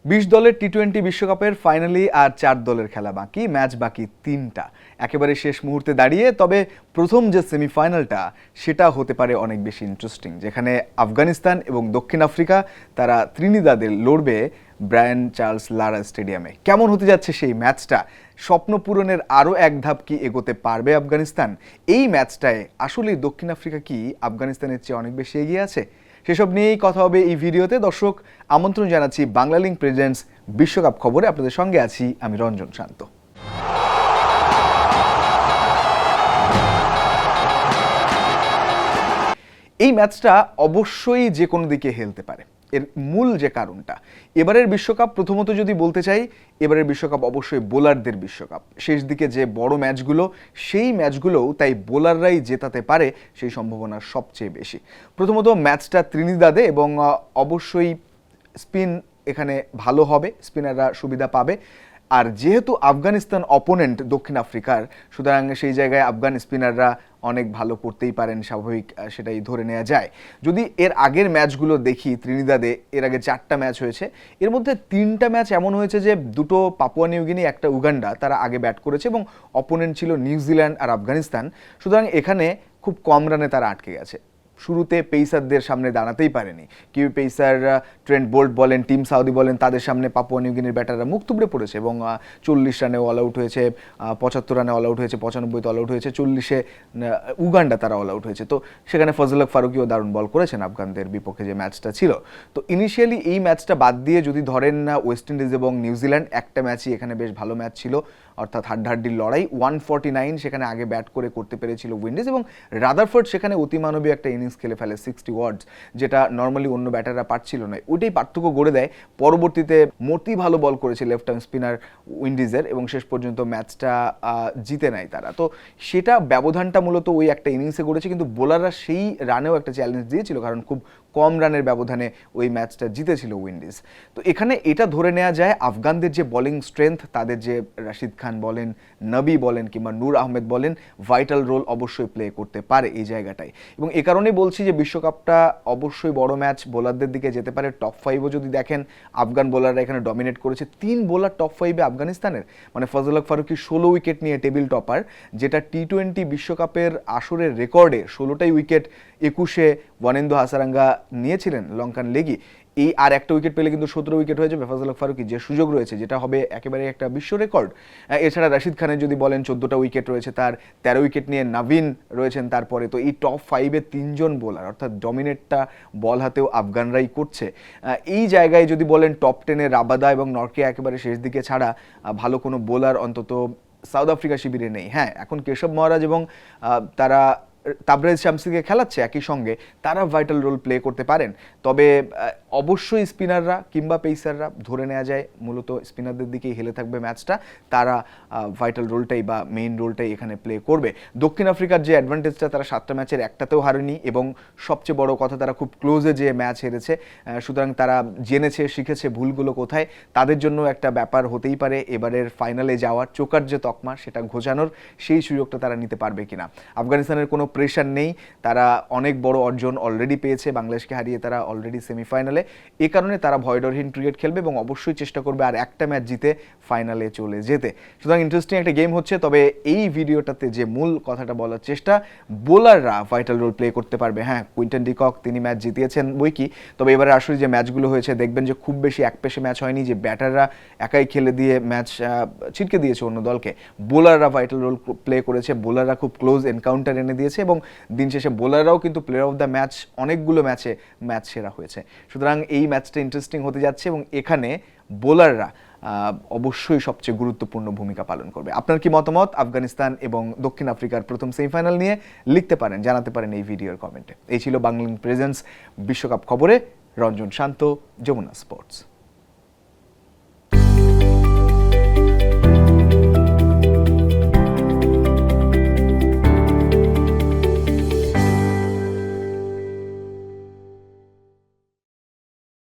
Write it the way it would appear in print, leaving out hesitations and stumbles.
২০ দলের টি-20 বিশ্বকাপের ফাইনালি আর ৪ দলের খেলা বাকি, ম্যাচ বাকি ৩টা। একেবারে শেষ মুহূর্তে দাঁড়িয়ে তবে প্রথম যে সেমিফাইনালটা সেটা হতে পারে অনেক বেশি ইন্টারেস্টিং, যেখানে আফগানিস্তান এবং দক্ষিণ আফ্রিকা তারা ত্রিনিদাদে লড়বে ব্রায়ান চার্লস লারা স্টেডিয়ামে। কেমন হতে যাচ্ছে সেই ম্যাচটা? স্বপ্ন পূরণের আরও এক ধাপ কি এগোতে পারবে আফগানিস্তান? এই ম্যাচটায় আসলে দক্ষিণ আফ্রিকা কি আফগানিস্তানের চেয়ে অনেক বেশি এগিয়ে আছে? সেসব নিয়েই কথা হবে এই ভিডিওতে। দর্শক, আমন্ত্রণ জানাচ্ছি বাংলালিংক প্রেজেন্টস বিশ্বকাপ খবরে। আপনাদের সঙ্গে আছি আমি রঞ্জন শান্ত। এই ম্যাচটা অবশ্যই যে কোনো দিকে হেলতে পারে। এর মূল যে কারণটা, এবারের বিশ্বকাপ প্রথমত যদি বলতে চাই, এবারের বিশ্বকাপ অবশ্যই বোলারদের বিশ্বকাপ। শেষ দিকে যে বড় ম্যাচগুলো, সেই ম্যাচগুলোও তাই বোলাররাই জেতাতে পারে সেই সম্ভাবনা সবচেয়ে বেশি। প্রথমত ম্যাচটা ত্রিনিদাদে এবং অবশ্যই স্পিন এখানে ভালো হবে, স্পিনাররা সুবিধা পাবে। আর যেহেতু আফগানিস্তান অপোনেন্ট দক্ষিণ আফ্রিকার, সুতরাং সেই জায়গায় আফগান স্পিনাররা অনেক ভালো করতেই পারেন, স্বাভাবিক সেটাই ধরে নেওয়া যায়। যদি এর আগের ম্যাচগুলো দেখি ত্রিনিদাদে, এর আগে 4টা ম্যাচ হয়েছে, এর মধ্যে 3টা ম্যাচ এমন হয়েছে যে দুটো পাপুয়া নিউগিনি, একটা উগান্ডা, তারা আগে ব্যাট করেছে এবং অপোনেন্ট ছিল নিউজিল্যান্ড আর আফগানিস্তান। সুতরাং এখানে খুব কম রানে তারা আটকে গেছে। শুরুতে পেসারদের সামনে দাঁড়াতেই পারেনি। কিউ পেসার ট্রেন্ট বোল্ট বলেন, টিম সাউদি বলেন, তাদের সামনে পাপুয়া নিউগিনির ব্যাটাররা মুখ থুবড়ে পড়েছে এবং 40 রানে অল আউট হয়েছে, 75 রানে অল আউট হয়েছে, 95তে অল আউট হয়েছে, 40-এ উগান্ডা তারা অল আউট হয়েছে। তো সেখানে ফজল হক ফারুকিও দারুণ বল করেছেন আফগানদের বিপক্ষে যে ম্যাচটা ছিল। তো ইনিশিয়ালি এই ম্যাচটা বাদ দিয়ে যদি ধরেন ওয়েস্ট ইন্ডিজ এবং নিউজিল্যান্ড, একটা ম্যাচই এখানে বেশ ভালো ম্যাচ ছিল, অর্থাৎ হাড্ডাহাড্ডির লড়াই। 149 সেখানে আগে ব্যাট করতে পেরেছিল উইন্ডিজ এবং রাদারফোর্ড সেখানে অতিমানবীয় একটা ইনিংস খেলে ফেলে 60 ওয়ার্ডস, যেটা নর্মালি অন্য ব্যাটাররা পারছিল না। ওইটাই পার্থক্য গড়ে দেয়। পরবর্তীতে মোটি ভালো বল করেছে লেফট আর্ম স্পিনার উইন্ডিজের এবং শেষ পর্যন্ত ম্যাচটা জিতে নেয় তারা। তো সেটা ব্যবধানটা মূলত ওই একটা ইনিংসে গড়েছে, কিন্তু বোলাররা সেই রানেও একটা চ্যালেঞ্জ দিয়েছিল, কারণ খুব কম রানের ব্যবধানে ওই ম্যাচটা জিতেছিল উইন্ডিজ। তো এখানে এটা ধরে নেওয়া যায় আফগানদের যে বোলিং স্ট্রেংথ, তাদের যে রাশিদ খান বলেন, নবী বলেন কিংবা নূর আহমেদ বলেন, ভাইটাল রোল অবশ্যই প্লে করতে পারে এই জায়গাটায়। এবং এ কারণেই বলছি যে বিশ্বকাপটা অবশ্যই বড় ম্যাচ, বোলারদের দিকে যেতে পারে। টপ 5ও যদি দেখেন, আফগান বোলাররা এখানে ডমিনেট করেছে। 3 বোলার টপ 5-এ আফগানিস্তানের, মানে ফজল হক ফারুকি 16 উইকেট নিয়ে টেবিল টপার, যেটা টি-20 বিশ্বকাপের আসরের রেকর্ডে 16টাই উইকেট 21-এ ওয়ানেন্দু হাসারাঙ্গা নিয়েছিলেন লঙ্কান লেগি। এই আর একটা উইকেট পেলে কিন্তু 17 উইকেট হয়ে যাবে ফজল হক ফারুকি, যে সুযোগ রয়েছে, যেটা হবে একেবারে একটা বিশ্ব রেকর্ড। এছাড়া রাশিদ খানের যদি বলেন 14টা উইকেট রয়েছে তার, 13 উইকেট নিয়ে নবীন রয়েছেন তারপরে। তো এই টপ 5-এ 3জন বোলার, অর্থাৎ ডমিনেটটা বল হাতেও আফগানরাই করছে। এই জায়গায় যদি বলেন টপ 10-এ রাবাদা এবং নরকে একেবারে শেষ দিকে ছাড়া ভালো কোনো বোলার অন্তত সাউথ আফ্রিকা শিবিরে নেই। হ্যাঁ, এখন কেশব মহারাজ এবং তারা তাবরেজ শামসিকে খেলাচ্ছে একই সঙ্গে, তারা ভাইটাল রোল প্লে করতে পারেন। তবে অবশ্যই স্পিনাররা কিংবা পেসাররা ধরে নেওয়া যায় মূলত স্পিনারদের দিকেই হেলে থাকবে ম্যাচটা, তারা ভাইটাল রোলটাই বা মেইন রোলটাই এখানে প্লে করবে। দক্ষিণ আফ্রিকার যে অ্যাডভান্টেজটা, তারা 7টা ম্যাচের একটাতেও হারেনি এবং সবচেয়ে বড় কথা তারা খুব ক্লোজে যে ম্যাচ হেরেছে, সুতরাং তারা জেনেছে, শিখেছে ভুলগুলো কোথায়। তাদের জন্য একটা ব্যাপার হতেই পারে এবারের ফাইনালে যাওয়ার, চোকার যে তকমা সেটা ঘোচানোর, সেই সুযোগটা তারা নিতে পারবে কিনা। আফগানিস্তানের কোনো প্রেশার নেই, তারা অনেক বড় অর্জন অলরেডি পেয়েছে, বাংলাদেশকে হারিয়ে তারা অলরেডি সেমিফাইনালে। এ কারণে তারা ভয়ডরহীন ক্রিকেট খেলবে এবং অবশ্যই চেষ্টা করবে আর একটা ম্যাচ জিতে ফাইনালে চলে যেতে। সুতরাং ইন্টারেস্টিং একটা গেম হচ্ছে। তবে এই ভিডিওটাতে যে মূল কথাটা বলার চেষ্টা, বোলাররা ভাইটাল রোল প্লে করতে পারবে। হ্যাঁ, কুইন্টন ডিকক তিনি ম্যাচ জিতিয়েছেন বই কি, তবে এবারে আসলে যে ম্যাচগুলো হয়েছে দেখবেন যে খুব বেশি একপেশে ম্যাচ হয়নি, যে ব্যাটাররা একাই খেলে দিয়ে ম্যাচ ছিটকে দিয়েছে অন্য দলকে। বোলাররা ভাইটাল রোল প্লে করেছে, বোলাররা খুব ক্লোজ এনকাউন্টার এনে দিয়েছে এবং দিন শেষে বোলাররাও কিন্তু প্লেয়ার অফ দ্য ম্যাচ অনেকগুলো ম্যাচে ম্যাচ সেরা হয়েছে। সুতরাং এই ম্যাচটা ইন্টারেস্টিং হতে যাচ্ছে এবং এখানে বোলাররা অবশ্যই সবচেয়ে গুরুত্বপূর্ণ ভূমিকা পালন করবে। আপনার কি মতামত আফগানিস্তান এবং দক্ষিণ আফ্রিকার প্রথম সেমিফাইনাল নিয়ে? লিখতে পারেন, জানাতে পারেন এই ভিডিওর কমেন্টে। এই ছিল বাংলালিংক প্রেজেন্টস বিশ্বকাপ খবরে। রঞ্জন শান্ত, যমুনা স্পোর্টস।